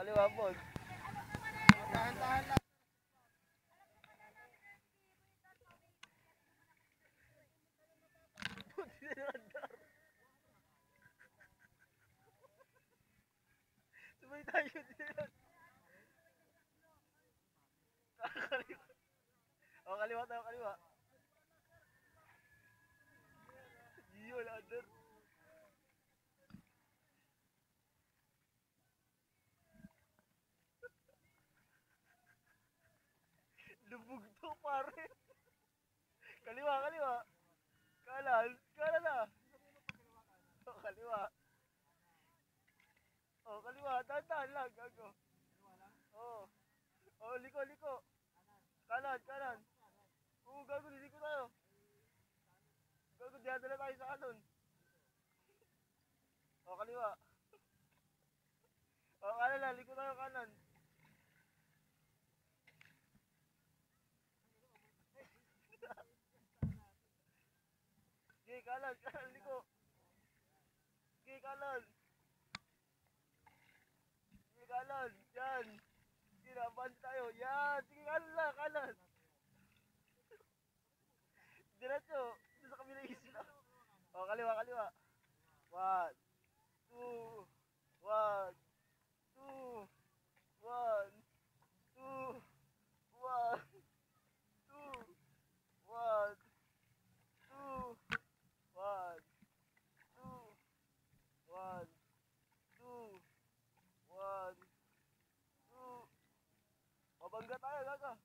kaliwa po. Tahan-tahan lang. Sabay tayo din. Kaliwa. O, kaliwa tayo, kaliwa. Yun, under. Lubog to, pare. Kaliwa, kaliwa. Kanan, kanan na. O, kaliwa. O, kaliwa. Dahan-dahan lang, gago. O. O, liko, liko. Kanan, kanan. Oo, gago, liliko tayo. Gago, dinadala tayo sa kanon. O, kaliwa. O, kanan na, liko tayo kanan. Sige, kanan, kanan, liko. Sige, kanan. Sige, kanan. Yan. Sige, naabante tayo. Yan. Sige, kanan lang, kanan. Diretso. Dito sa kabilang isla. O, kaliwa, kaliwa. 1, 2, 1, 2, 1, 2, 1, 2, 1, 2, 1, 2, 1, 2, 1, 2. Mabangga tayo, gaga.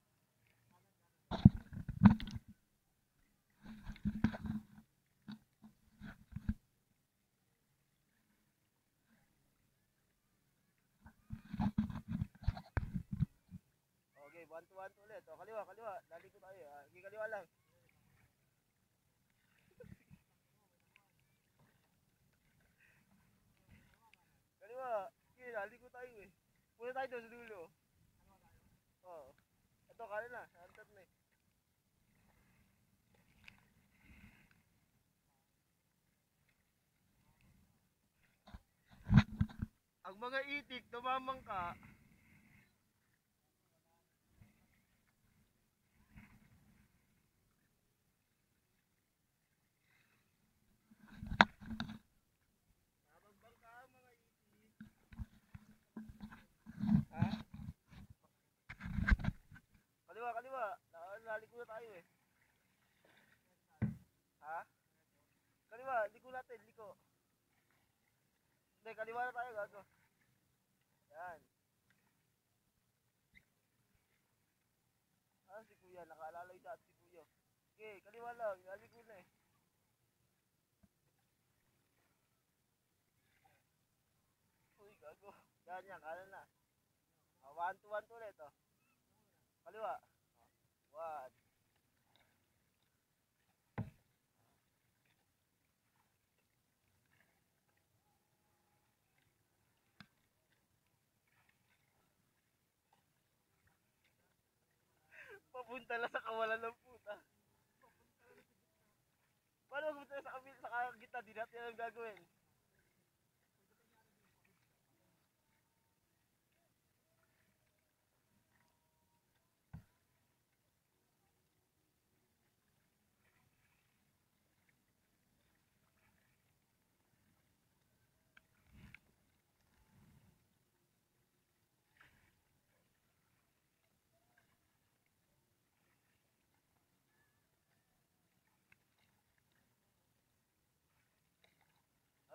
Okay, 1 to 1 to ulit. O, kaliwa, kaliwa. Dali ko tayo. Okay, kaliwa lang. Kaliwa. Okay, dali ko tayo eh. Puna tayo doon sa dulo. Oo. Ito, kanan na. Antat na eh. Ang mga itik, tumamang ka. Tumambang ka, mga itik. Ha? Kaliwa, kaliwa. Naliko na tayo eh. Ha? Kaliwa, liko natin, liko. Hindi, kaliwa na tayo, gago. Yan. Ah, si kuya, nakaalalay daan si kuya. Okay, kaliwa lang, naliko na eh. Uy, gago. Yan, yan, kanan na. 1 to 1 to ulit, oh. Kaliwa. 1. Papunta lang sa kawalan ng puta. Paano magpunta sa kabil sa gitna? Di natin alam gagawin.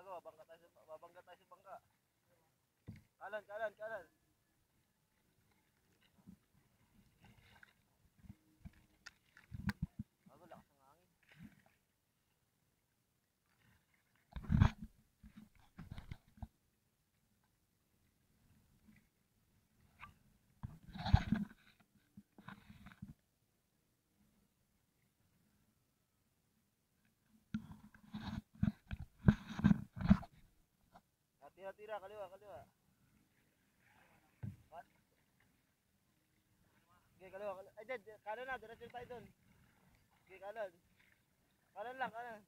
Ano, babangga tayo sa bangka. Kanan, kanan, kanan. Ano, lakas ng hangin. Tira, kaliwa, kaliwa. What? Okay, kaliwa, kaliwa. Ay, dead, kanan na, diretso tayo doon. Okay, kanan. Kanan lang, kanan.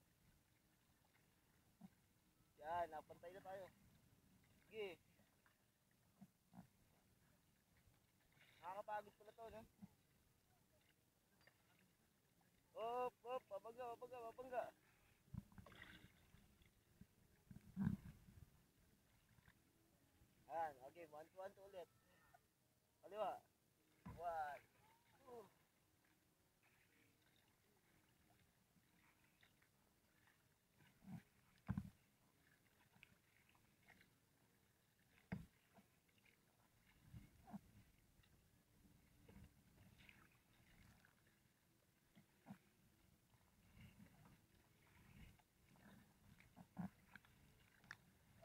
Yan, napantay na tayo. Okay. nakakabit pala to, no? Op, op, mabangga, mabangga, mabangga. Ayan, okay, 1-2 ulit. Kaliwa. 1, 2.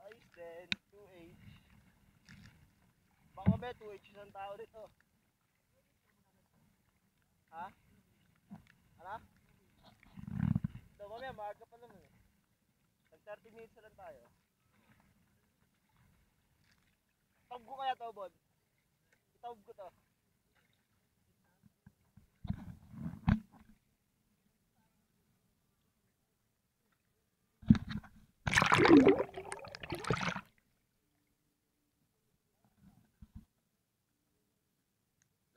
Ayos din, 2H. Baka ba 2H isang tao dito? Ha? Ano? Ito, mamaya, maaga pa naman eh. Nag 30 minutes na lang tayo. Tawag ko kaya to, Bod? Itawag ko to.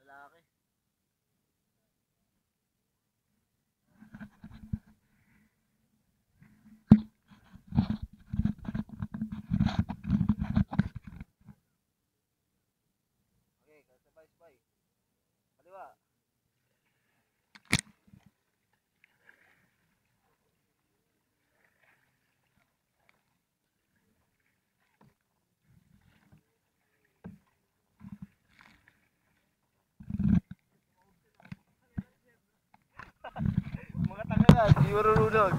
Lalaki. Okay, sabay-sabay. Kaliwa. Mga tanga yan, di marunong.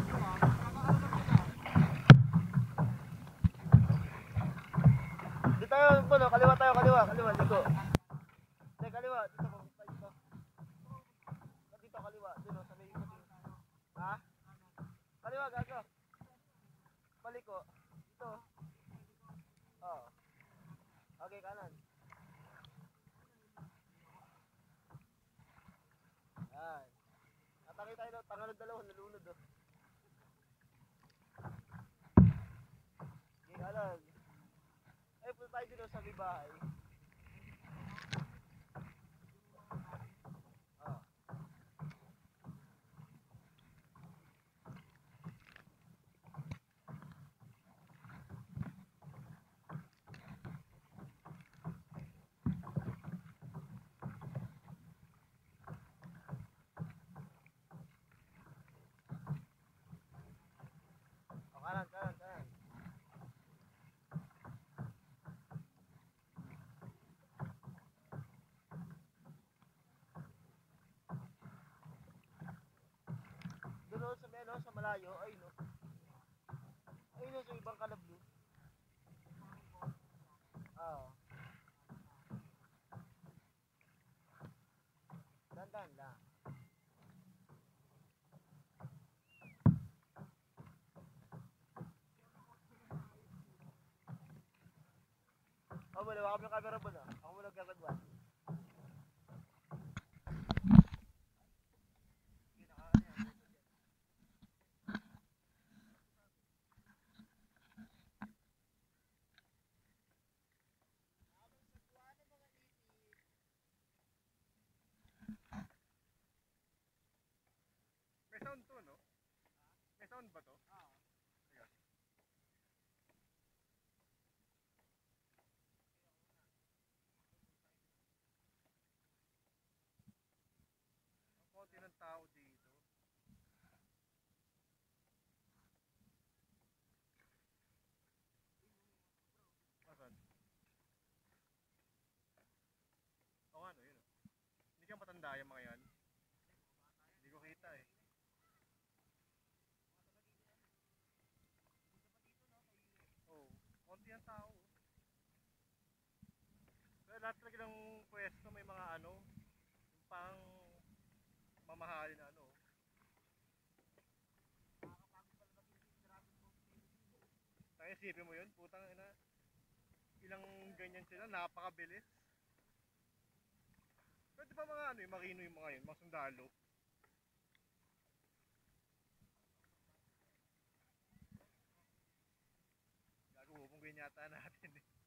Dito tayo, Bono, kaliwa tayo, kaliwa, liko. Hindi, kaliwa, dito ko, dito. Dito, kaliwa, dito, sa may ikot. Ha? Kaliwa, gago. Paliko, dito. Oo. Okay, kanan. Yan. Atake tayo, tanganod dalawa, nalunod oh. Okay, kanan. Ay, punta tayo dito sa may bahay. Oo. Kanan, kanan, kanan. Doon sa may sa malayo, ay no. Ay no, sa ibang kalablo. Oo. Dandan lang. Oh, wala kami ng camera mo na. Ako mo nagkakadwan. May sound to, no? May sound ba to? Sige. Ang konti ng tao dito. Asan? Oo nga, no, yun. Hindi ka matanda yung mga yan. Hindi ko kita eh. Oo, konti ang tao. Pero lahat talaga ng pwesto may mga ano, yung pang mamahalin na ano. Kaya isipin mo yun, putang ina. Ilang ganyan sila, napakabilis. Pero di ba mga ano yung marino yung mga yun, mga sundalo? Gago, bubungguin yata natin eh.